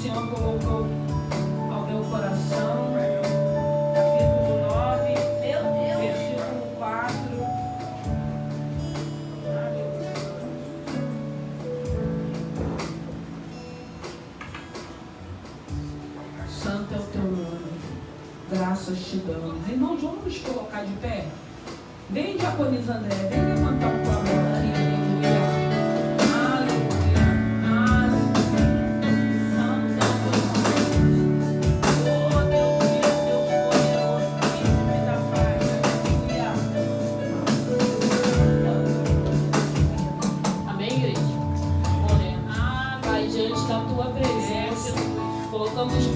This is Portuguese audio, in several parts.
Senhor colocou ao meu coração. Capítulo 9, versículo 4. Santo é o teu nome, graças te damos. Irmãos, vamos nos colocar de pé? Vem, diaconisa André, vem levantar um pouco a mão.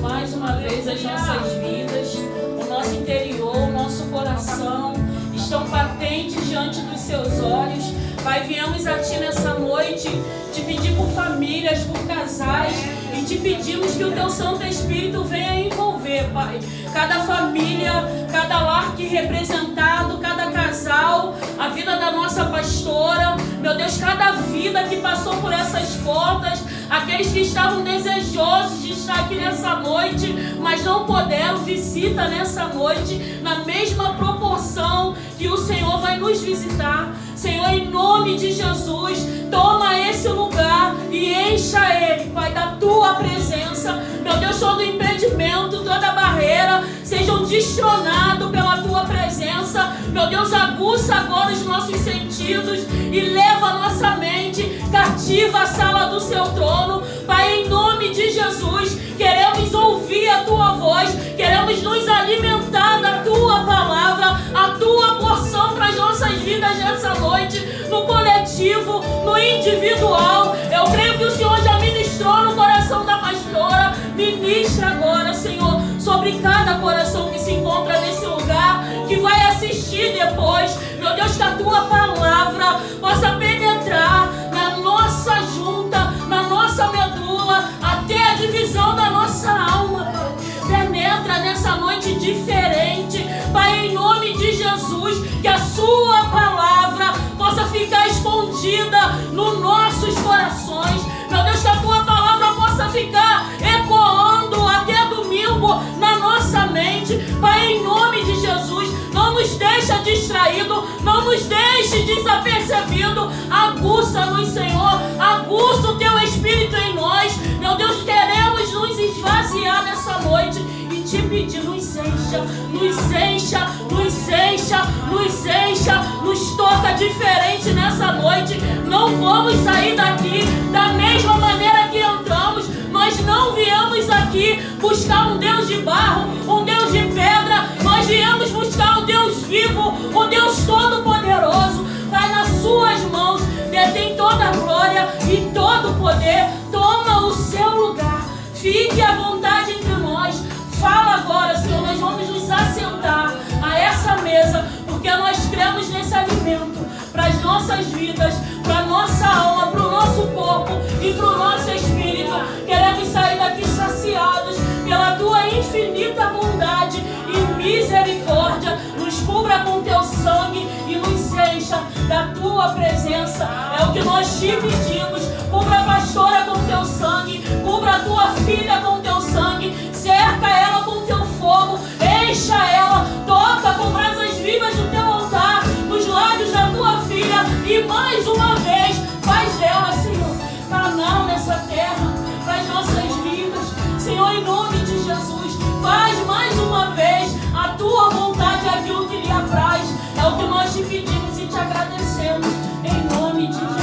Mais uma vez as nossas vidas, o nosso interior, o nosso coração estão patentes diante dos seus olhos. Pai, viemos a Ti nessa noite te pedir por famílias, por casais, e te pedimos que o Teu Santo Espírito venha envolver, Pai, cada família, cada lar aqui representado, cada casal, a vida da nossa pastora, meu Deus, cada vida que passou por essas portas, aqueles que estavam desejosos de estar aqui nessa noite, mas não puderam, visita nessa noite, na mesma proporção que o Senhor vai nos visitar. Senhor, em nome de Jesus, toma esse lugar e encha ele, Pai, da Tua presença. Meu Deus, todo impedimento, toda barreira, sejam destronados pela Tua presença. Meu Deus, aguça agora os nossos sentidos e leva a nossa mente cativa à sala do Seu trono. Pai, em nome de Jesus, queremos ouvir a Tua voz, queremos nos alimentar da Tua palavra, a Tua porção para as nossas vidas nessa noite, no coletivo, no individual. Eu creio que o Senhor já ministrou no coração da pastora. Ministra agora, Senhor, sobre cada coração que se encontra nesse lugar, que vai assistir depois. Meu Deus, que a Tua palavra possa penetrar na nossa junta, na nossa medula, até a divisão da nossa alma, Pai. Penetra nessa noite diferente, Pai, em nome de Jesus, que a Sua palavra possa ficar escondida nos nossos corações. Meu Deus, que a Tua palavra possa ficar ecoando até domingo na nossa mente. Pai, em nome de Jesus, não nos deixa distraído, não nos deixe desapercebido. Aguça-nos, Senhor, aguça o Teu Espírito em nós. Meu Deus, queremos nos esvaziar nessa noite e te pedir, nos encha, nos encha, nos encha, nos encha, nos toca diferente nessa noite. Não vamos sair daqui da mesma maneira que entramos. Nós não viemos aqui buscar um Deus de barro, um Deus de pedra. Nós viemos buscar o Deus vivo, o Deus todo-poderoso. Pai, nas Suas mãos detém toda a glória e todo o poder. Toma o Seu lugar, fique à vontade entre nós. Fala agora, Senhor, nós vamos nos assentar a essa mesa, porque nós cremos nesse alimento para as nossas vidas, para a nossa alma, para o nosso corpo e para o nosso espírito. Queremos sair daqui saciados pela Tua infinita bondade e misericórdia. Nos cubra com Teu sangue e nos encha da Tua presença. É o que nós te pedimos. Cubra a pastora com Teu sangue, cubra a Tua filha com Teu sangue, cerca ela com Teu fogo, encha ela, toca com brasas vivas do Teu altar, nos lábios da Tua filha, e mais uma vez faz dela, Senhor, canal nessa terra, para as nossas vidas. Senhor, em nome de Jesus, faz mais uma vez a Tua vontade, aquilo que lhe apraz. É o que nós te pedimos e te agradecemos, em nome de Jesus.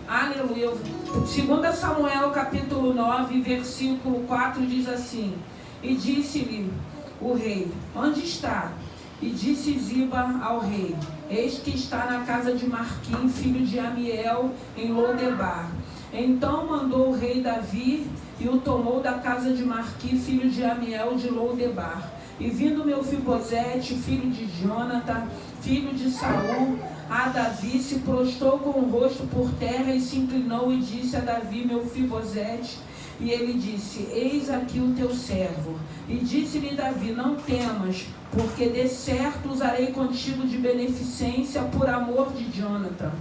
Aleluia. 2 Samuel capítulo 9, versículo 4 diz assim: E disse-lhe o rei: Onde está? E disse Ziba ao rei: Eis que está na casa de Marquim, filho de Amiel, em Lodebar. Então mandou o rei Davi e o tomou da casa de Marquim, filho de Amiel, de Lodebar. E vindo Mefibosete, filho de Jonatã, filho de Saul, a Davi, se prostrou com o rosto por terra e se inclinou e disse a Davi: Mefibosete. E ele disse: eis aqui o teu servo. E disse-lhe Davi: não temas, porque de certo usarei contigo de beneficência por amor de Jonathan,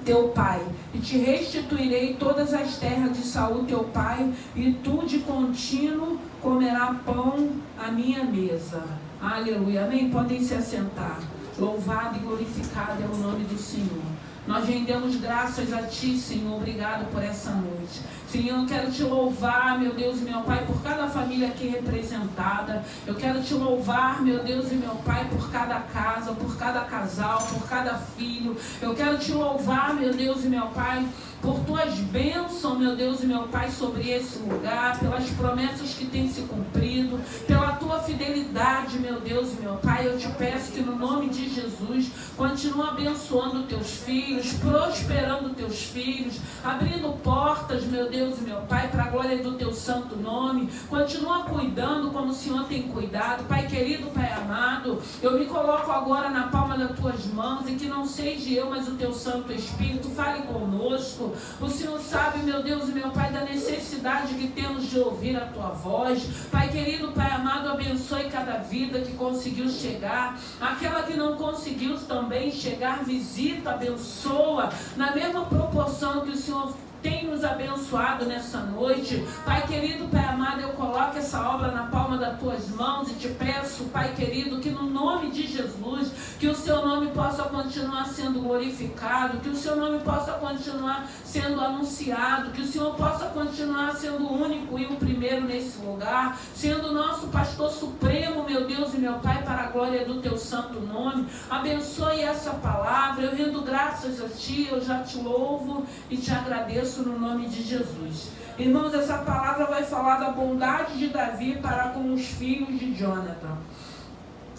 teu pai, e te restituirei todas as terras de Saul teu pai, e tu de contínuo comerás pão à minha mesa. Aleluia, amém? Podem se assentar. Louvado e glorificado é o nome do Senhor. Nós rendemos graças a Ti, Senhor. Obrigado por essa noite. Senhor, eu quero Te louvar, meu Deus e meu Pai, por cada família aqui representada. Eu quero Te louvar, meu Deus e meu Pai, por cada casa, por cada casal, por cada filho. Eu quero Te louvar, meu Deus e meu Pai, por Tuas bênçãos, meu Deus e meu Pai, sobre esse lugar, pelas promessas que têm se cumprido, pela Tua fidelidade, meu Deus e meu Pai. Eu Te peço que no nome de Jesus, continua abençoando Teus filhos, prosperando Teus filhos, abrindo portas, meu Deus e meu Pai, para a glória do Teu santo nome. Continua cuidando como o Senhor tem cuidado. Pai querido, Pai amado, eu me coloco agora na palma das Tuas mãos, e que não seja eu, mas o Teu Santo Espírito fale conosco. O Senhor sabe, meu Deus e meu Pai, da necessidade que temos de ouvir a Tua voz. Pai querido, Pai amado, abençoe cada vida que conseguiu chegar, aquela que não conseguiu também chegar, visita, abençoa, na mesma proporção que o Senhor tem nos abençoado nessa noite. Pai querido, Pai amado, eu coloco essa obra na palma das Tuas mãos e Te peço, Pai querido, que no nome de Jesus, que o Seu nome possa continuar sendo glorificado, que o Seu nome possa continuar sendo anunciado, que o Senhor possa continuar sendo o único e o primeiro nesse lugar, sendo o nosso pastor supremo, meu Deus e meu Pai, para a glória do Teu santo nome. Abençoe essa palavra. Eu rendo graças a Ti, eu já Te louvo e Te agradeço no nome de Jesus. Irmãos, essa palavra vai falar da bondade de Davi para com os filhos de Jonathan.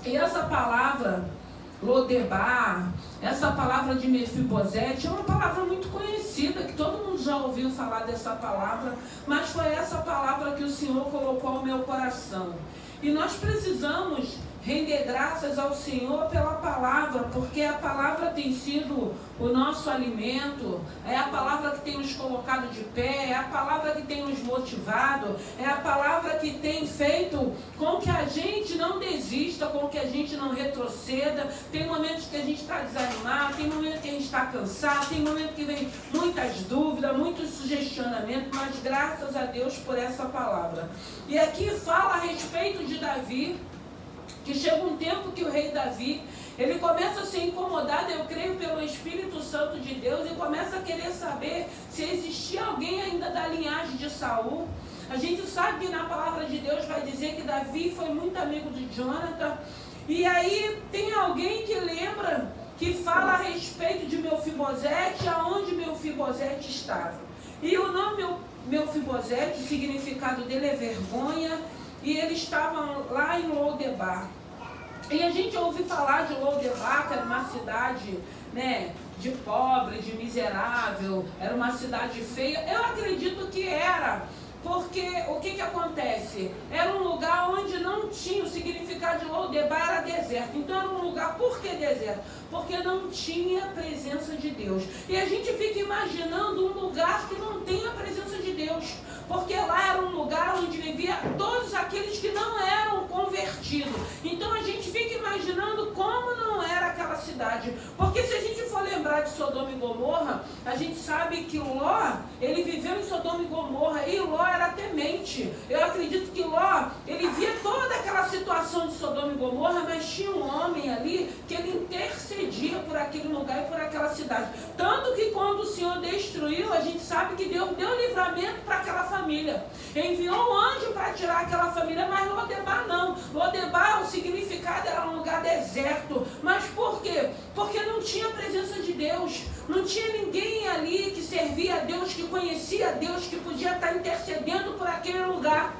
E essa palavra, Lodebar, essa palavra de Mefibosete, é uma palavra muito conhecida, que todo mundo já ouviu falar dessa palavra, mas foi essa palavra que o Senhor colocou ao meu coração. E nós precisamos render graças ao Senhor pela palavra, porque a palavra tem sido o nosso alimento, é a palavra que tem nos colocado de pé, é a palavra que tem nos motivado, é a palavra que tem feito com que a gente não desista, com que a gente não retroceda. Tem momentos que a gente está desanimado, tem momentos que a gente está cansado, tem momentos que vem muitas dúvidas, muitos sugestionamentos, mas graças a Deus por essa palavra. E aqui fala a respeito de Davi, que chega um tempo que o rei Davi, ele começa a ser incomodado, eu creio, pelo Espírito Santo de Deus, e começa a querer saber se existia alguém ainda da linhagem de Saul. A gente sabe que na palavra de Deus vai dizer que Davi foi muito amigo de Jonathan, e aí tem alguém que lembra, que fala a respeito de Mefibosete, aonde Mefibosete estava. E o nome Mefibosete, o significado dele é vergonha, e eles estavam lá em Lodebar. E a gente ouve falar de Lodebar, que era uma cidade, né, de pobre, de miserável, era uma cidade feia. Eu acredito que era, porque o que acontece? Era um lugar onde não tinha, o significado de Lodebar era deserto. Então era um lugar, por que deserto? Porque não tinha presença de Deus. E a gente fica imaginando um lugar que não tem a presença de Deus, porque lá era um lugar onde vivia todos aqueles que não eram convertidos. Então a gente fica imaginando como não era aquela cidade. Porque se a gente for lembrar de Sodoma e Gomorra, a gente sabe que Ló, ele viveu em Sodoma e Gomorra, e Ló era temente. Eu acredito que Ló, ele via toda aquela situação de Sodoma e Gomorra, mas tinha um homem ali que ele intercedia por aquele lugar e por aquela cidade. Tanto que quando o Senhor destruiu, a gente sabe que Deus deu livramento para aquela família. Enviou um anjo para tirar aquela família, mas Lodebar não. Lodebar, o significado era um lugar deserto. Mas por quê? Porque não tinha a presença de Deus. Não tinha ninguém ali que servia a Deus, que conhecia a Deus, que podia estar intercedendo por aquele lugar.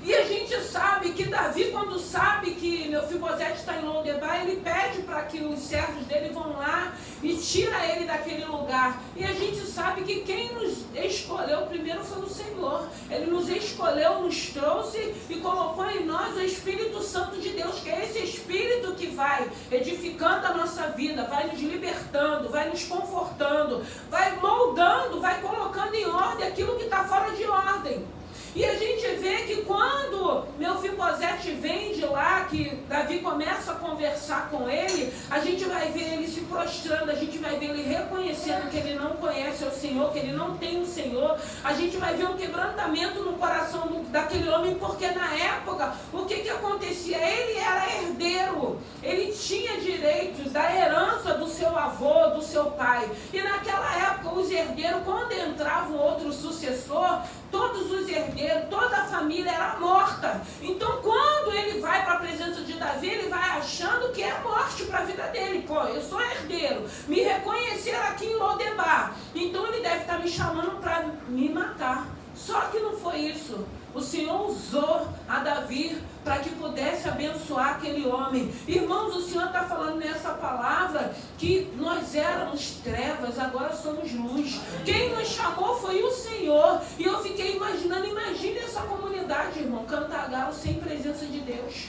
E a gente gente sabe que Davi, quando sabe que Mefibosete está em Lodebar, ele pede para que os servos dele vão lá e tira ele daquele lugar. E a gente sabe que quem nos escolheu primeiro foi o Senhor. Ele nos escolheu, nos trouxe e colocou em nós o Espírito Santo de Deus, que é esse Espírito que vai edificando a nossa vida, vai nos libertando, vai nos confortando, vai moldando, vai colocando em ordem aquilo que está fora de ordem. E a gente vê que quando Mefibosete vem de lá, que Davi começa a conversar com ele, a gente vai ver ele se prostrando, a gente vai ver ele reconhecendo que ele não conhece o Senhor, que ele não tem o Senhor. A gente vai ver um quebrantamento no coração daquele homem, porque na época, o que acontecia? Ele era herdeiro, ele tinha direitos da herança do seu avô, do seu pai. E naquela época, os herdeiros, quando entrava um outro sucessor, todos os herdeiros, toda a família era morta. Então, quando ele vai para a presença de Davi, ele vai achando que é morte para a vida dele. Pô, eu sou herdeiro, me reconhecer aqui em Lodebar, então ele deve estar me chamando para me matar. Só que não foi isso. O Senhor usou a Davi para que pudesse abençoar aquele homem. Irmãos, o Senhor está falando nessa palavra que nós éramos trevas, agora somos luz. Quem nos chamou foi o Senhor. E eu fiquei imaginando, imagine essa comunidade, irmão, Cantagalo sem presença de Deus.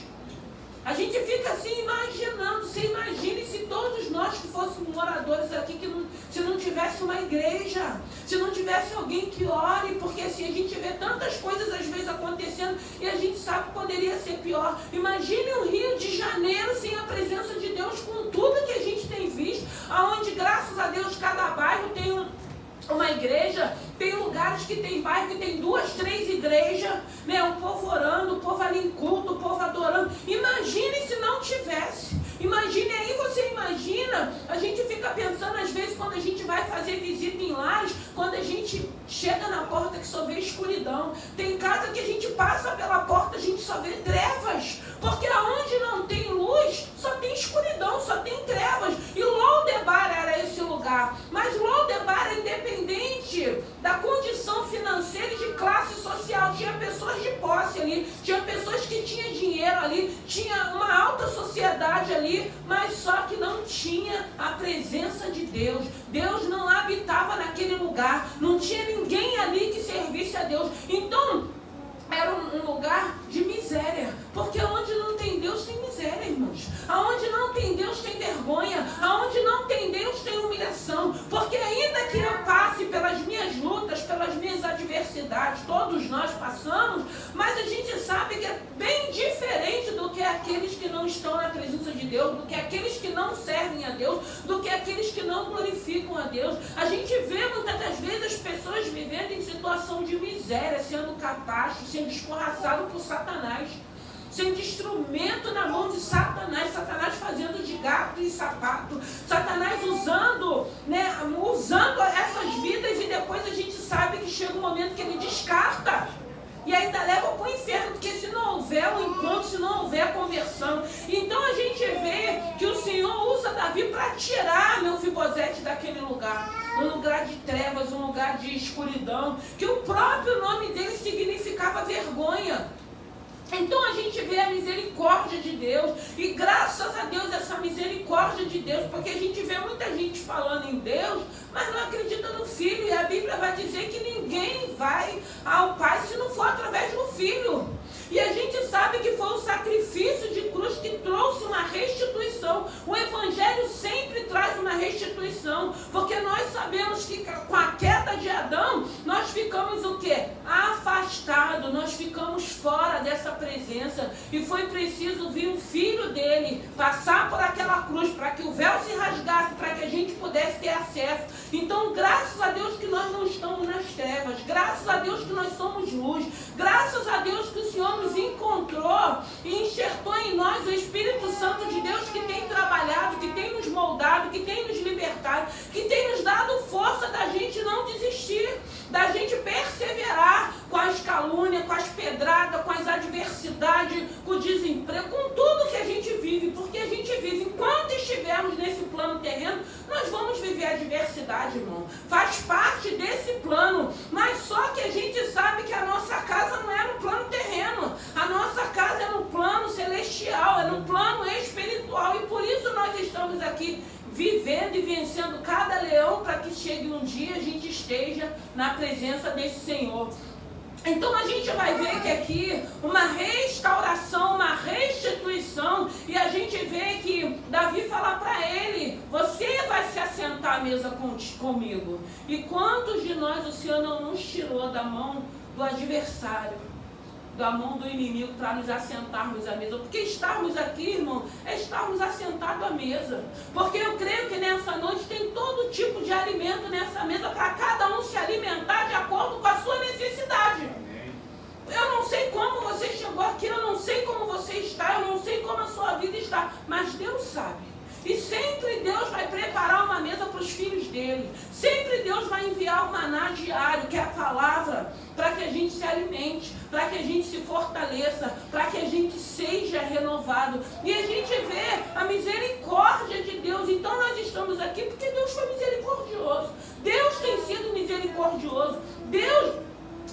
A gente fica assim imaginando, você imagine se todos nós que fôssemos moradores aqui, se não tivesse uma igreja, se não tivesse alguém que ore, porque assim, a gente vê tantas coisas às vezes acontecendo e a gente sabe que poderia ser pior. Imagine o Rio de Janeiro sem a presença de Deus, com tudo que a gente tem visto, aonde graças a Deus cada bairro tem uma igreja, tem lugares que tem bairro que tem 2, 3 igrejas, né? O povo orando, o povo ali em culto, o povo adorando. Imagine se não tivesse. Imagine aí, você imagina, a gente fica pensando às vezes quando a gente vai fazer visita em lares, quando a gente chega na porta que só vê escuridão. Tem casa que a gente passa pela porta, a gente só vê trevas, porque aonde não tem luz, só tem escuridão, só tem trevas. E Lodebar era esse lugar, mas Lodebar é independente da condição financeira e de classe social. Tinha pessoas de posse ali, tinha pessoas que tinham dinheiro ali, tinha uma alta sociedade ali, mas só que não tinha a presença de Deus. Deus não habitava naquele lugar, não tinha ninguém ali que servisse a Deus. Então era um lugar de miséria, porque onde não tem Deus tem miséria, irmãos. Aonde não tem Deus tem vergonha, aonde não tem Deus tem humilhação, porque ainda que eu passe pelas minhas lutas, pelas minhas adversidades, todos nós passamos, mas a gente sabe que é bem diferente do que aqueles que não estão na presença de Deus, do que aqueles que não servem a Deus, do que aqueles que não glorificam a Deus. A gente vê muitas das vezes as pessoas vivendo em situação de miséria, sendo capazes, sendo escorraçado por Satanás, sendo instrumento na mão de Satanás, Satanás fazendo de gato e sapato, Satanás usando essas vidas, e depois a gente sabe que chega um momento que ele descarta e ainda leva para o inferno, porque se não houver um encontro, se não houver conversão. Então a gente vê que o Senhor usa Davi para tirar Mefibosete daquele lugar, um lugar de trevas, um lugar de escuridão, que o próprio nome dele significava vergonha. Então a gente vê a misericórdia de Deus, e graças a Deus essa misericórdia de Deus, porque a gente vê muita gente falando em Deus, mas não acredita no Filho, e a Bíblia vai dizer que ninguém vai ao Pai se não for através do Filho. E a gente sabe que foi o sacrifício de cruz que trouxe uma restituição. O Evangelho sempre traz uma restituição, porque nós sabemos que com a queda de Adão, nós ficamos o quê? Afastados, nós ficamos fora dessa presença, e foi preciso vir o Filho dele, passar por aquela cruz, para que o véu se rasgasse, para que a gente pudesse ter acesso. Então, graças a Deus que nós não estamos nas trevas, graças a Deus que nós somos luz, graças a Deus que o Senhor nos encontrou e enxertou em nós o Espírito Santo de Deus, que tem trabalhado, que tem nos moldado, que tem nos libertado, que tem nos dado força da gente não desistir, da gente perseverar com as calúnias, com as pedradas, com as adversidades, com o desemprego, com tudo que a gente vive, porque a gente vive, enquanto estivermos nesse plano terreno, nós vamos viver a adversidade, irmão. Faz parte desse plano, mas só que a gente sabe que a nossa casa não é no plano terreno. A nossa estamos aqui vivendo e vencendo cada leão para que chegue um dia a gente esteja na presença desse Senhor. Então a gente vai ver que aqui uma restauração, uma restituição, e a gente vê que Davi fala para ele: você vai se assentar à mesa comigo. E quantos de nós o Senhor não nos tirou da mão do adversário, da mão do inimigo, para nos assentarmos à mesa? Porque estarmos aqui, irmão, é estarmos assentados à mesa. Porque eu creio que nessa noite tem todo tipo de alimento nessa mesa para cada um se alimentar de acordo com a sua necessidade. Eu não sei como você chegou aqui, eu não sei como você está, eu não sei como a sua vida está, mas Deus sabe. E sempre Deus vai preparar uma mesa para os filhos dele. Sempre Deus vai enviar o maná diário, que é a palavra, para que a gente se alimente, para que a gente se fortaleça, para que a gente seja renovado. E a gente vê a misericórdia de Deus. Então nós estamos aqui porque Deus foi misericordioso. Deus tem sido misericordioso. Deus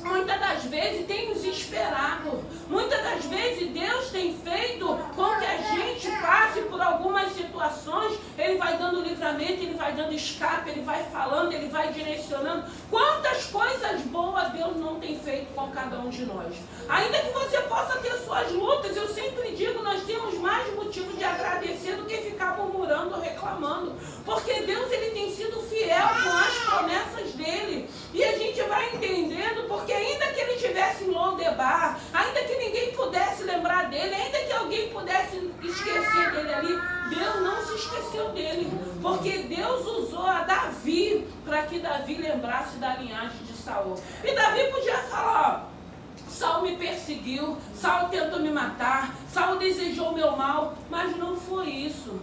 muitas das vezes tem nos esperado. Muitas das vezes Deus tem feito com que a gente passe por algumas situações. Ele vai dando livramento, Ele vai dando escape, Ele vai falando, Ele vai direcionando. Quantas coisas boas Deus não tem feito com cada um de nós. Ainda que você possa ter suas lutas, eu sempre digo, nós temos mais motivo de agradecer do que ficar murmurando ou reclamando. Porque Deus, Ele tem sido fiel com as promessas dEle. E a gente vai entendendo, porque ainda que ele estivesse em Lodebar, ainda que ninguém pudesse lembrar dele, ainda que alguém pudesse esquecer dele ali, Deus não se esqueceu dele, porque Deus usou a Davi para que Davi lembrasse da linhagem de Saul. E Davi podia falar: ó, Saul me perseguiu, Saul tentou me matar, Saul desejou o meu mal, mas não foi isso.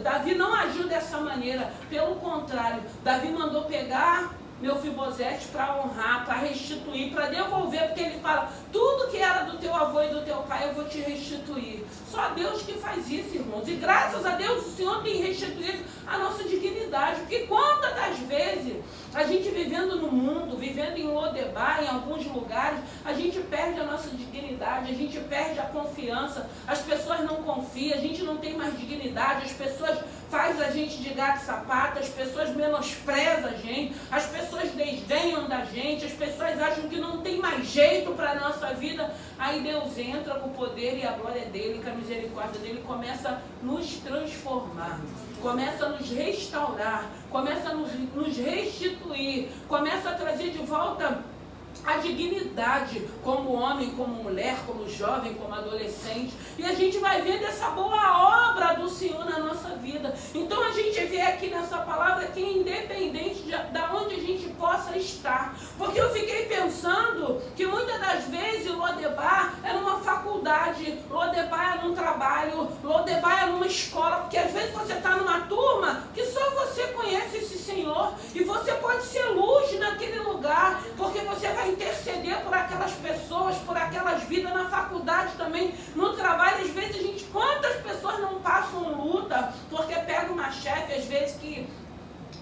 Davi não agiu dessa maneira, pelo contrário, Davi mandou pegar Mefibosete para honrar, para restituir, para devolver, porque ele fala: tudo que era do teu avô e do teu pai eu vou te restituir. Só Deus que faz isso, irmãos. E graças a Deus o Senhor tem restituído a nossa dignidade. Porque quantas das vezes a gente vivendo no mundo, vivendo em Lodebar, em alguns lugares, a gente perde a nossa dignidade, a gente perde a confiança, as pessoas não confiam, a gente não tem mais dignidade, as pessoas fazem a gente de gato e sapato, as pessoas menosprezam a gente, as pessoas desdenham da gente, as pessoas acham que não tem mais jeito para a nossa vida. Aí Deus entra com o poder e a glória dele, com a misericórdia dele, começa a nos transformar, começa a nos restaurar, começa a nos restituir, começa a trazer de volta a dignidade como homem, como mulher, como jovem, como adolescente. E a gente vai vendo essa boa obra do Senhor na nossa vida. Então a gente vê aqui nessa palavra que independente de onde a gente possa estar. Porque eu fiquei pensando que muitas das vezes Lodebar era uma faculdade, Lodebar era um trabalho, Lodebar era uma escola. Porque às vezes você está numa turma que só você conhece esse Senhor. E você pode ser luz naquele lugar, porque você vai interceder por aquelas pessoas, por aquelas vidas na faculdade também, no trabalho. Às vezes quantas pessoas não passam luta, porque pega uma chefe, às vezes que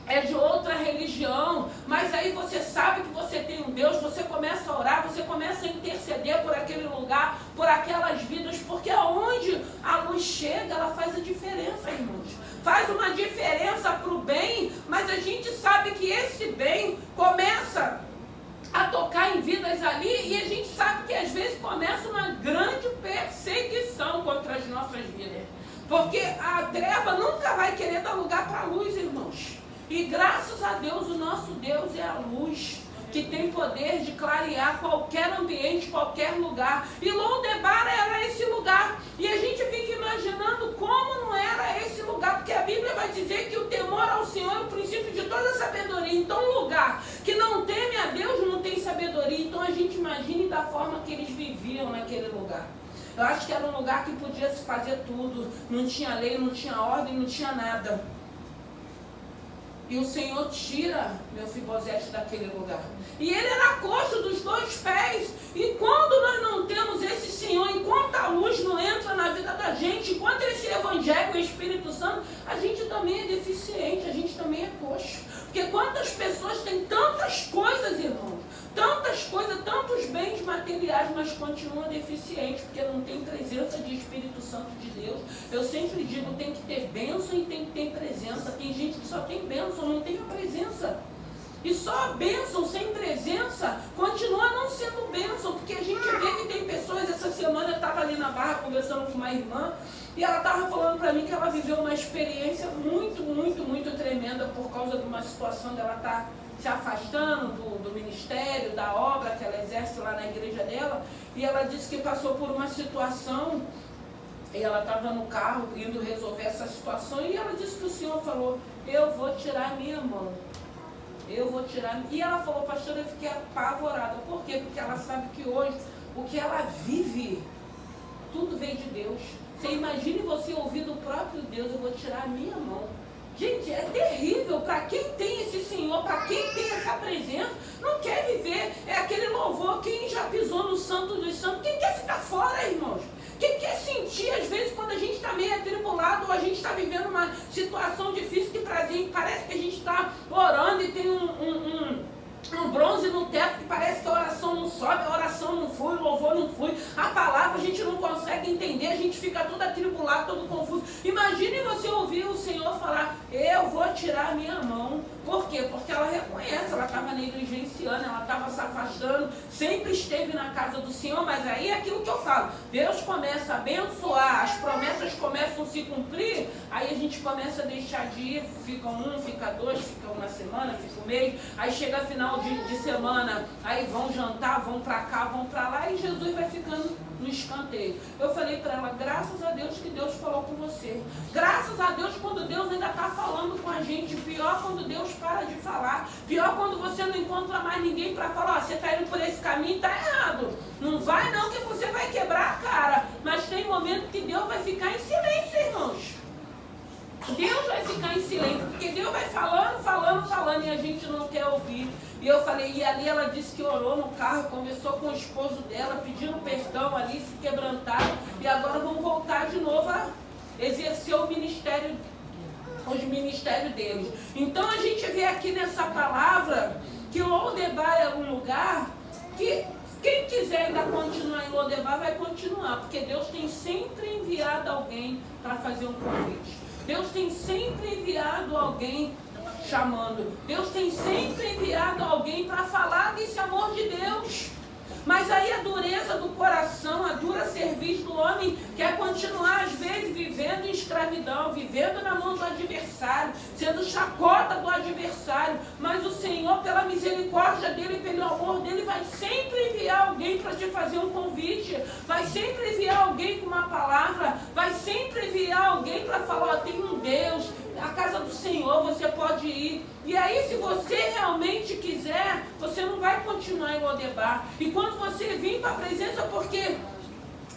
é de outra religião, mas aí você sabe que você tem um Deus, você começa a orar, você começa a interceder por aquele lugar, por aquelas vidas, porque aonde a luz chega, ela faz a diferença, irmãos. Faz uma diferença para o bem, mas a gente sabe que esse bem começa a tocar em vidas ali, e a gente sabe que às vezes começa uma grande perseguição contra as nossas vidas, porque a treva nunca vai querer dar lugar para a luz, irmãos. E graças a Deus, o nosso Deus é a luz, que tem poder de clarear qualquer ambiente, qualquer lugar. E Lodebar era esse lugar. E a gente fica imaginando como não era esse lugar, porque a Bíblia vai dizer que o temor ao Senhor é o princípio de toda sabedoria. Então um lugar que não teme a Deus não tem sabedoria. Então a gente imagine da forma que eles viviam naquele lugar. Eu acho que era um lugar que podia se fazer tudo. Não tinha lei, não tinha ordem, não tinha nada. E o Senhor tira Mefibosete daquele lugar. E ele era coxo dos 2 pés. E quando nós não temos esse Senhor, enquanto a luz não entra na vida da gente, enquanto esse Evangelho e o Espírito Santo, a gente também é deficiente, a gente também é coxo. Porque quantas pessoas têm tantas coisas, irmãos, tantas tantas coisas, tantos bens materiais, mas continua deficiente, porque não tem presença de Espírito Santo de Deus. Eu sempre digo, tem que ter bênção e tem que ter presença. Tem gente que só tem bênção, não tem a presença. E só a bênção sem presença continua não sendo bênção, porque a gente vê que tem pessoas. Essa semana eu estava ali na Barra conversando com uma irmã, e ela estava falando para mim que ela viveu uma experiência muito tremenda por causa de uma situação dela estar se afastando do ministério, da obra que ela exerce lá na igreja dela. E ela disse que passou por uma situação, e ela estava no carro indo resolver essa situação, e ela disse que o Senhor falou: eu vou tirar a minha mão. Eu vou tirar. E ela falou: pastora, eu fiquei apavorada. Por quê? Porque ela sabe que hoje o que ela vive, tudo vem de Deus. Você imagine você ouvir do próprio Deus: eu vou tirar a minha mão. Gente, é terrível. Para quem tem esse Senhor, para quem tem essa presença, não quer viver. É aquele louvor: quem já pisou no Santo dos Santos, quem quer ficar fora, irmãos? Quem quer sentir, às vezes, quando a gente está meio atribulado, ou a gente está vivendo uma situação difícil, que parece que a gente está orando e tem um bronze no teto, que parece que a oração não sobe, a oração não flui, o louvor não flui, a palavra a gente não consegue entender, a gente fica todo atribulado, todo confuso. Imagine você ouvir o Senhor falar: eu vou tirar a minha mão. Por quê? Porque ela reconhece, ela estava negligenciando, ela estava se afastando, sempre esteve na casa do Senhor. Mas aí é aquilo que eu falo: Deus começa a abençoar, as promessas começam a se cumprir, aí a gente começa a deixar de ir, fica um, fica dois, fica uma semana, fica um mês, aí chega final de semana, aí vão jantar, vão para cá, vão para lá, e Jesus vai ficando no escanteio. Eu falei para ela: graças a Deus que Deus falou com você. Graças a Deus quando Deus ainda está falando com a gente. Pior quando Deus para de falar. Pior quando você não encontra mais ninguém para falar: ó, você está indo por esse caminho, está errado. Não vai não, que você vai quebrar a cara. Mas tem momento que Deus vai ficar em silêncio, irmãos. Deus vai ficar em silêncio, porque Deus vai falando, e a gente não quer ouvir. E eu falei, e ali ela disse que orou no carro, conversou com o esposo dela, pedindo perdão ali, se quebrantaram, e agora vão voltar de novo a exercer o ministério, os ministérios deles. Então a gente vê aqui nessa palavra que Lodebar é um lugar que quem quiser ainda continuar em Lodebar vai continuar, porque Deus tem sempre enviado alguém para fazer um convite. Deus tem sempre enviado alguém chamando. Deus tem sempre enviado alguém para falar desse amor de Deus. Mas aí a dureza do coração, a dura serviço do homem quer continuar, às vezes, vivendo em escravidão, vivendo na mão do adversário, sendo chacota do adversário. Mas o Senhor, pela misericórdia dele, pelo amor dele, vai sempre enviar alguém para te fazer um convite, vai sempre enviar alguém com uma palavra, vai sempre enviar alguém para falar: ó, tem um Deus, a casa do Senhor, você pode ir. E aí, se você realmente quiser, você não vai continuar em Lodebar. E quando você vir para a presença, porque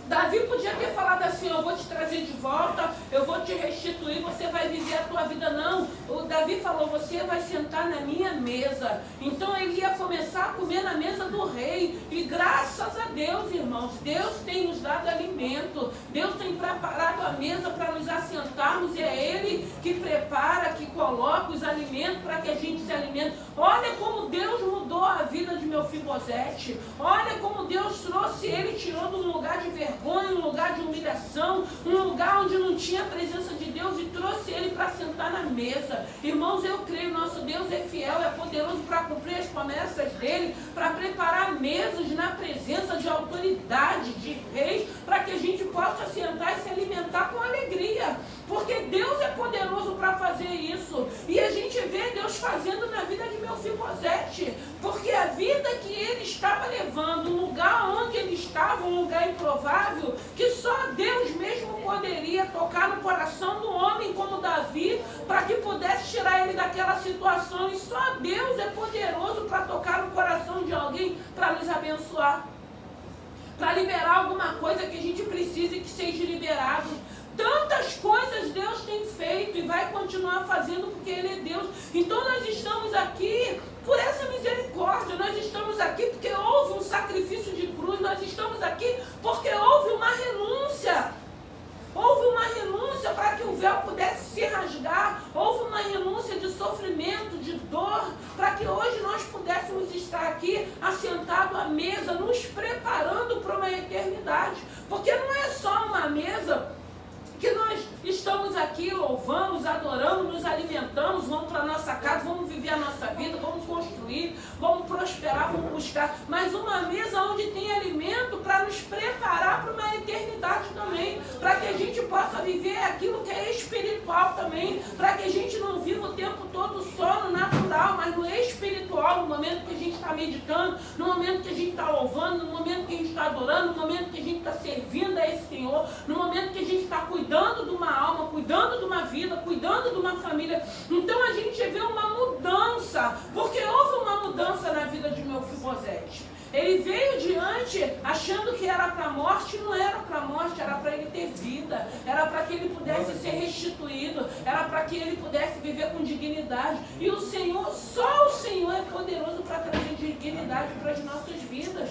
Davi podia ter falado assim: eu vou te trazer de volta, eu vou te restituir, você vai viver a tua vida. Não, o Davi falou: você vai sentar na minha mesa. Então ele ia começar a comer na mesa do rei. E graças a Deus, irmãos, Deus tem nos dado alimento, Deus tem preparado a mesa para nos assentarmos, e é Ele que prepara, que coloca os alimentos para que a gente se alimente. Olha como Deus mudou a vida de Mefibosete, olha como Deus trouxe ele, tirou de um lugar de vergonha, um lugar de humilhação, um lugar onde não tinha a presença de Deus, e trouxe ele para sentar na mesa. Irmãos, eu creio, nosso Deus é fiel, é poderoso para cumprir as promessas dele, para preparar mesas na presença de autoridade, de reis, para que a gente possa sentar e se alimentar com alegria, porque Deus é poderoso para fazer isso. E a gente vê Deus fazendo na vida de Mefibosete, porque a vida que ele estava levando, um lugar onde ele estava, um lugar improvável, que só Deus mesmo poderia tocar no coração do homem como Davi, para que pudesse tirar ele daquela situação. E só Deus é poderoso para tocar no coração de alguém, para nos abençoar, para liberar alguma coisa que a gente precisa e que seja liberado. Tantas coisas Deus tem feito e vai continuar fazendo, porque Ele é Deus. Então nós estamos aqui por essa misericórdia, nós estamos aqui porque houve um sacrifício de cruz, nós estamos aqui porque houve uma renúncia. Houve uma renúncia para que o véu pudesse se rasgar, houve uma renúncia de sofrimento, de dor, para que hoje nós pudéssemos estar aqui assentado à mesa, nos preparando para uma eternidade. Porque não é só uma mesa que nós estamos aqui, louvamos, adoramos, nos alimentamos, vamos para a nossa casa, vamos viver a nossa vida, vamos construir, vamos prosperar, vamos buscar, mas uma mesa onde tem alimento para nos preparar para uma eternidade também, para que a gente possa viver aquilo que é espiritual também, para que a gente não viva o tempo todo só no natural, mas no espiritual, no momento que a gente está meditando, no momento que a gente está louvando, no momento que a gente está adorando, no momento que a gente está servindo a esse Senhor, no momento que a gente está cuidando de uma alma, cuidando de uma vida, cuidando de uma família. Então a gente vê uma mudança, porque houve uma mudança na vida de Mefibosete. Ele veio diante achando que era para a morte, não era para a morte, era para ele ter vida, era para que ele pudesse ser restituído, era para que ele pudesse viver com dignidade. E o Senhor, só o Senhor é poderoso para trazer dignidade para as nossas vidas.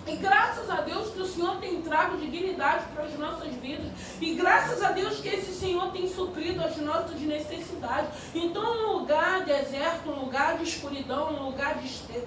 E graças a Deus que o Senhor tem trago dignidade para as nossas vidas. E graças a Deus que esse Senhor tem suprido as nossas necessidades. Então, um lugar deserto, um lugar de escuridão, um lugar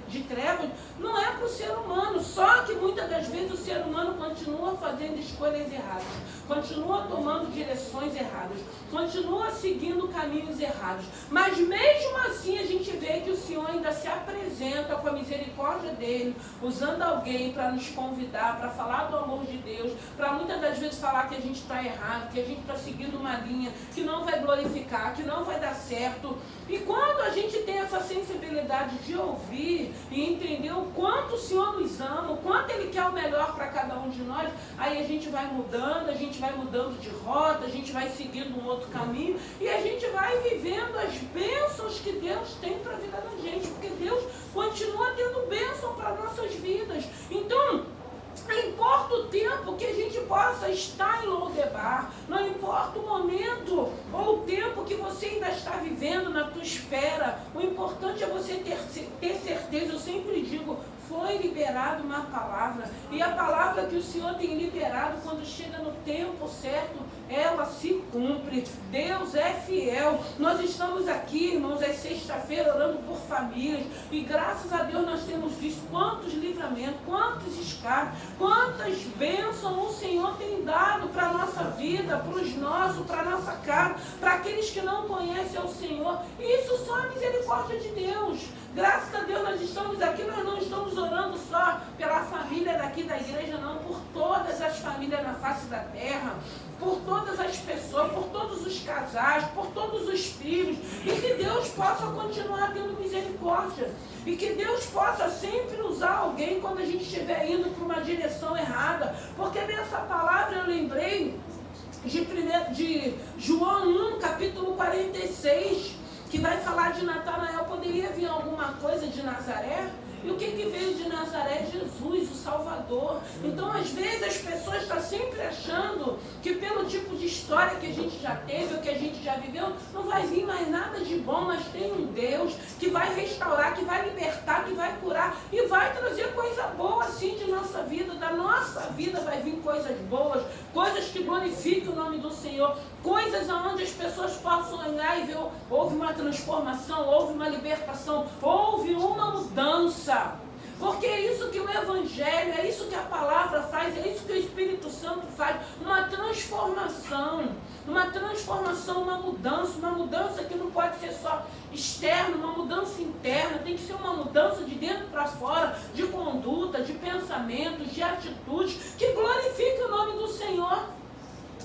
de trevas, não é para o ser humano. Só que muitas das vezes o ser humano continua fazendo escolhas erradas, continua tomando direções erradas, continua seguindo caminhos errados. Mas mesmo assim a gente vê que o Senhor ainda se apresenta com a misericórdia dele, usando alguém para nos convidar, para falar do amor de Deus, para muitas das vezes falar que a gente está errado, que a gente está seguindo uma linha que não vai glorificar, que não vai dar certo. E quando a gente tem essa sensibilidade de ouvir e entender o quanto o Senhor nos ama, o quanto Ele quer o melhor para cada um de nós, aí a gente vai mudando de rota, a gente vai seguindo um outro caminho e a gente vai vivendo as bênçãos que Deus tem para a vida da gente, porque Deus continua tendo bênção para nossas vidas. Então, não importa o tempo que a gente possa estar em Lodebar, não importa o momento ou o tempo que você ainda está vivendo na tua espera, o importante é você ter certeza. Eu sempre digo, foi liberada uma palavra, e a palavra que o Senhor tem liberado, quando chega no tempo certo, ela se cumpre. Deus é fiel. Nós estamos aqui, irmãos, é sexta-feira, orando por famílias, e graças a Deus nós temos visto quantos livramentos, quantos escapes, quantas bênçãos o Senhor tem dado para a nossa vida, para os nossos, para a nossa casa, para aqueles que não conhecem o Senhor. E isso só a misericórdia de Deus. Graças a Deus nós estamos aqui, nós não estamos orando só pela família daqui da igreja, não, por todas as famílias na face da terra, por todas as pessoas, por todos os casais, por todos os filhos, e que Deus possa continuar tendo misericórdia, e que Deus possa sempre usar alguém quando a gente estiver indo para uma direção errada, porque nessa palavra eu lembrei de João 1, capítulo 46, que vai falar de Natanael. Poderia vir alguma coisa de Nazaré? E o que veio de Nazaré? Jesus, o Salvador. Então, às vezes, as pessoas estão sempre achando que pelo tipo de história que a gente já teve, ou que a gente já viveu, não vai vir mais nada de bom, mas tem um Deus que vai restaurar, que vai libertar, que vai curar e vai trazer coisa boa, assim, de nossa vida. Da nossa vida vai vir coisas boas, coisas que glorifiquem o nome do Senhor, coisas onde as pessoas possam olhar e ver, houve uma transformação, houve uma libertação, houve uma mudança. Porque é isso que o Evangelho, é isso que a palavra faz, é isso que o Espírito Santo faz, uma transformação, uma mudança que não pode ser só externa, uma mudança interna, tem que ser uma mudança de dentro para fora, de conduta, de pensamentos, de atitudes, que glorifique o nome do Senhor.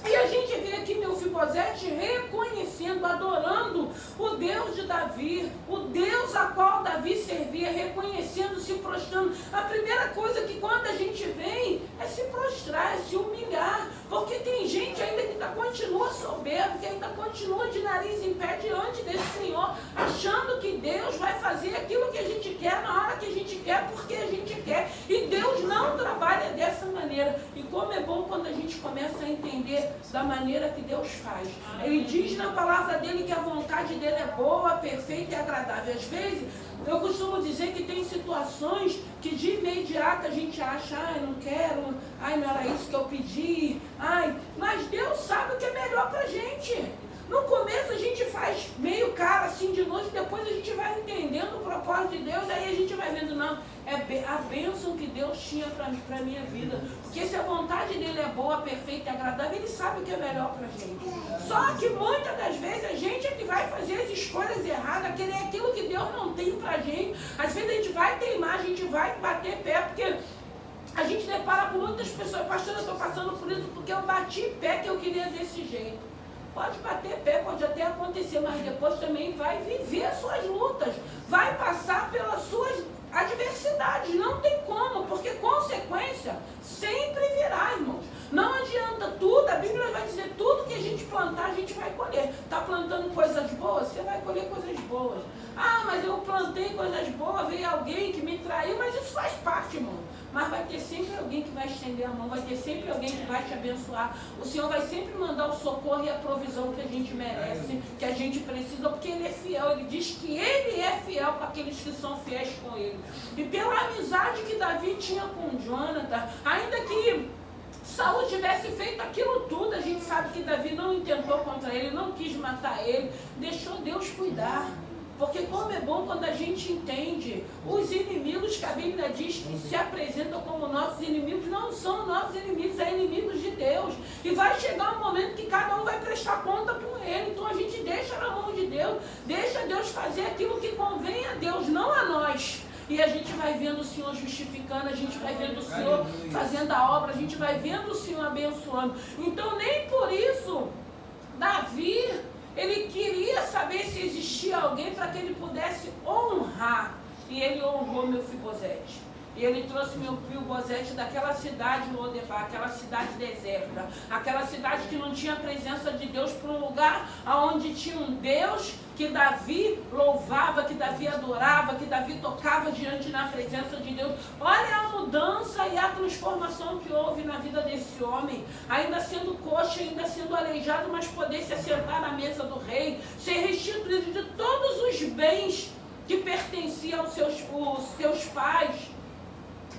E a gente vê aqui Mefibosete reconhecendo, adorando o Deus de Davi, o Deus a qual Davi servia, reconhecendo, se prostrando. A primeira coisa que quando a gente vem é se prostrar, é se humilhar, porque tem gente ainda que continua soberbo, que ainda continua de nariz em pé diante desse Senhor, achando que Deus vai fazer aquilo que a gente quer, na hora que a gente quer, porque a gente quer. E Deus não trabalha dessa maneira. E como é bom quando a gente começa a entender da maneira que Deus faz. Ele diz na palavra dele que a vontade dele é boa, perfeita e agradável. Às vezes, eu costumo dizer que tem situações que de imediato a gente acha, não quero, não era isso que eu pedi, mas Deus sabe o que é melhor pra gente. No começo a gente faz meio cara assim de longe, depois a gente vai entendendo o propósito de Deus, aí a gente vai vendo, não, é a bênção que Deus tinha para a minha vida. Porque se a vontade dele é boa, perfeita e agradável, ele sabe o que é melhor para a gente. Só que muitas das vezes a gente é que vai fazer as escolhas erradas, querer aquilo que Deus não tem para a gente. Às vezes a gente vai teimar, a gente vai bater pé, porque a gente depara com muitas pessoas, pastor, eu estou passando por isso porque eu bati pé que eu queria desse jeito. Pode bater pé, pode até acontecer, mas depois também vai viver as suas lutas, vai passar pelas suas adversidades, não tem como, porque consequência sempre virá, irmãos. Não adianta tudo, a Bíblia vai dizer, tudo que a gente plantar, a gente vai colher. Está plantando coisas boas, você vai colher coisas boas. Ah, mas eu plantei coisas boas, veio alguém que me traiu, mas isso faz parte, irmão. Mas vai ter sempre alguém que vai estender a mão, vai ter sempre alguém que vai te abençoar. O Senhor vai sempre mandar o socorro e a provisão que a gente merece, que a gente precisa, porque Ele é fiel. Ele diz que Ele é fiel para aqueles que são fiéis com Ele. E pela amizade que Davi tinha com Jonathan, ainda que Saul tivesse feito aquilo tudo, a gente sabe que Davi não intentou contra ele, não quis matar ele, deixou Deus cuidar. Porque como é bom quando a gente entende, os inimigos que a Bíblia diz que se apresentam como nossos inimigos, não são nossos inimigos, são inimigos de Deus. E vai chegar um momento que cada um vai prestar conta com ele. Então a gente deixa na mão de Deus, deixa Deus fazer aquilo que convém a Deus, não a nós. E a gente vai vendo o Senhor justificando, a gente vai vendo o Senhor fazendo a obra, a gente vai vendo o Senhor abençoando. Então nem por isso, Davi, ele queria saber se existia alguém para que ele pudesse honrar. E ele honrou Mefibosete. E ele trouxe Mefibosete daquela cidade, Lodebar, aquela cidade deserta, aquela cidade que não tinha a presença de Deus, para um lugar onde tinha um Deus que Davi louvava, que Davi adorava, que Davi tocava diante na presença de Deus. Olha a mudança e a transformação que houve na vida desse homem, ainda sendo coxa, ainda sendo aleijado, mas poder se assentar na mesa do rei, ser restituído de todos os bens que pertenciam aos seus pais,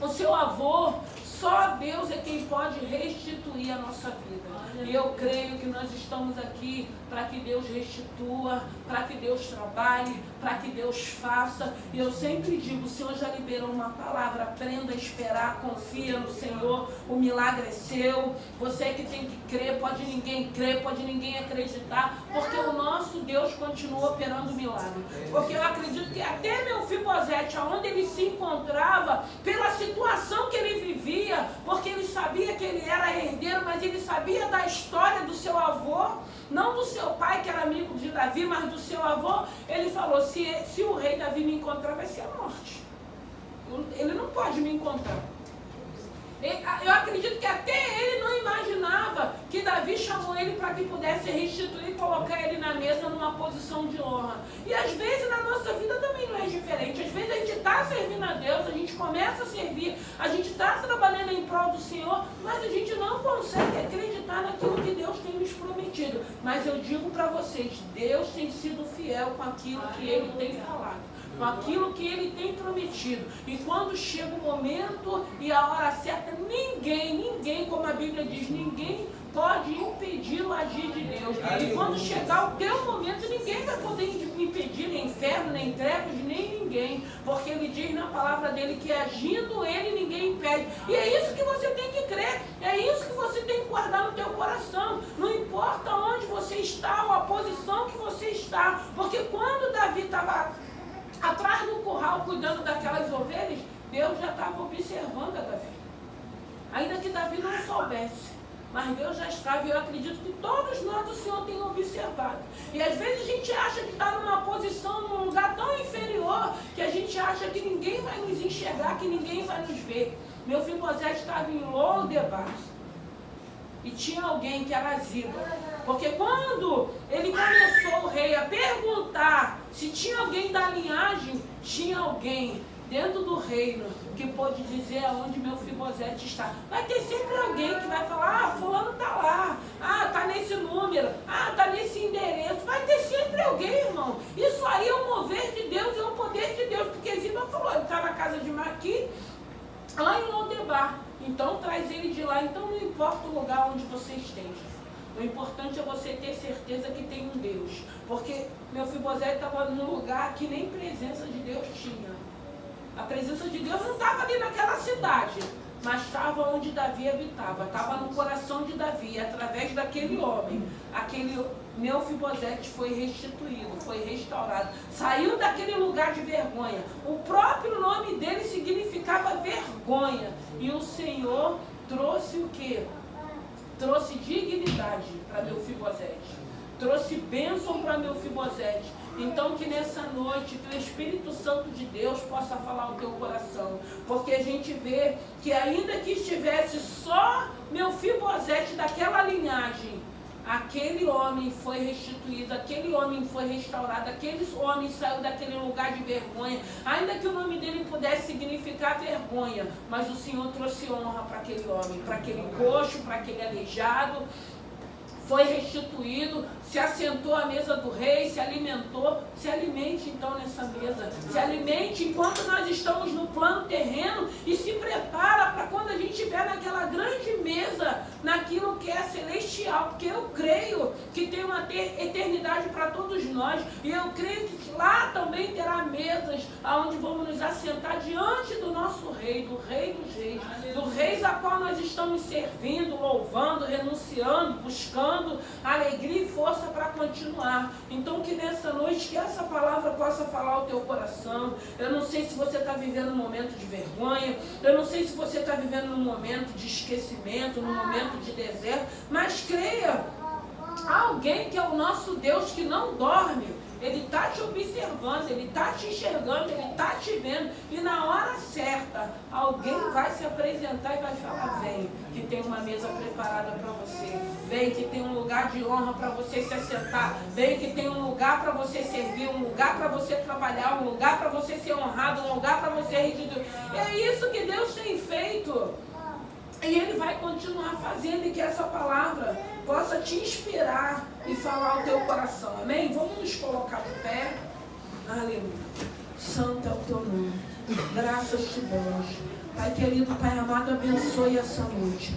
o seu avô. Só Deus é quem pode restituir a nossa vida. E eu creio que nós estamos aqui para que Deus restitua, para que Deus trabalhe, para que Deus faça. E eu sempre digo, o Senhor já liberou uma palavra, aprenda a esperar, confia no Senhor, o milagre é seu. Você que tem que crer, pode ninguém crer, pode ninguém acreditar, porque o nosso Deus continua operando milagre. Porque eu acredito que até Mefibosete, aonde ele se encontrava, pela situação que ele vivia, porque ele sabia que ele era herdeiro, mas ele sabia da história do seu avô, não do seu pai, que era amigo de Davi, mas do seu avô. Ele falou, se o rei Davi me encontrar, vai ser a morte. Ele não pode me encontrar. Eu acredito que até ele não imaginava que Davi chamou ele para que pudesse restituir e colocar ele na mesa numa posição de honra. E às vezes na nossa vida também não é diferente. Às vezes a gente está servindo a Deus, a gente começa a servir, a gente está trabalhando em prol do Senhor, mas a gente não consegue acreditar naquilo que Deus tem nos prometido. Mas eu digo para vocês, Deus tem sido fiel com aquilo que Ele tem falado, com aquilo que Ele tem prometido. E quando chega o momento e a hora certa, ninguém, como a Bíblia diz, ninguém pode impedir o agir de Deus. E quando chegar o teu momento, ninguém vai poder impedir, nem inferno, nem trevas, nem ninguém. Porque Ele diz na palavra dEle que agindo Ele, ninguém impede. E é isso que você tem que crer, é isso que você tem que guardar no teu coração. Não importa onde você está ou a posição que você está. Porque quando Davi estava atrás do curral, cuidando daquelas ovelhas, Deus já estava observando a Davi. Ainda que Davi não soubesse, mas Deus já estava, e eu acredito que todos nós o Senhor tem observado. E às vezes a gente acha que está numa posição, num lugar tão inferior, que a gente acha que ninguém vai nos enxergar, que ninguém vai nos ver. Mefibosete estava em Lodebar. E tinha alguém que era Ziba. Porque quando ele começou, o rei, a perguntar se tinha alguém da linhagem, tinha alguém dentro do reino que pôde dizer aonde Mefibosete está. Vai ter sempre alguém que vai falar, fulano está lá, está nesse número, está nesse endereço. Vai ter sempre alguém, irmão. Isso aí é o mover de Deus, é o poder de Deus. Porque Ziba falou, ele está na casa de Maqui, lá em Lodebar. Então traz ele de lá. Então não importa o lugar onde você esteja. O importante é você ter certeza que tem um Deus. Deus. Porque Mefibosete estava num lugar que nem presença de Deus tinha. A presença de Deus não estava ali naquela cidade, mas estava onde Davi habitava, estava no coração de Davi, através daquele homem. Aquele Mefibosete foi restituído, foi restaurado, saiu daquele lugar de vergonha. O próprio nome dele significava vergonha, e o Senhor trouxe o quê? Trouxe dignidade para Mefibosete, trouxe bênção para Mefibosete. Então que nessa noite, que o Espírito Santo de Deus possa falar ao teu coração, porque a gente vê que ainda que estivesse só Mefibosete daquela linhagem, aquele homem foi restituído, aquele homem foi restaurado, aquele homem saiu daquele lugar de vergonha, ainda que o nome dele pudesse significar vergonha, mas o Senhor trouxe honra para aquele homem, para aquele coxo, para aquele aleijado. Foi restituído, se assentou à mesa do rei, se alimentou. Se alimente então nessa mesa, se alimente enquanto nós estamos no plano terreno e se prepara para quando a gente estiver naquela grande mesa, naquilo que é celestial, porque eu creio que tem uma eternidade para todos nós, e eu creio que lá também terá mesas onde vamos nos assentar diante do nosso rei, do rei dos reis, do rei a qual nós estamos servindo, louvando, renunciando, buscando alegria e força para continuar. Então que nessa noite, que essa palavra possa falar ao teu coração. Eu não sei se você está vivendo um momento de vergonha, eu não sei se você está vivendo um momento de esquecimento, num momento de deserto, mas creia, há alguém que é o nosso Deus que não dorme. Ele está te observando, Ele está te enxergando, Ele está te vendo. E na hora certa, alguém vai se apresentar e vai falar: vem, que tem uma mesa preparada para você. Vem, que tem um lugar de honra para você se assentar. Vem, que tem um lugar para você servir, um lugar para você trabalhar, um lugar para você ser honrado, um lugar para você restituir. É isso que Deus tem feito. E Ele vai continuar fazendo, e que essa palavra possa te inspirar e falar ao teu coração. Amém? Vamos nos colocar de pé. Aleluia. Santo é o teu nome. Graças te damos. Pai querido, Pai amado, abençoe essa noite.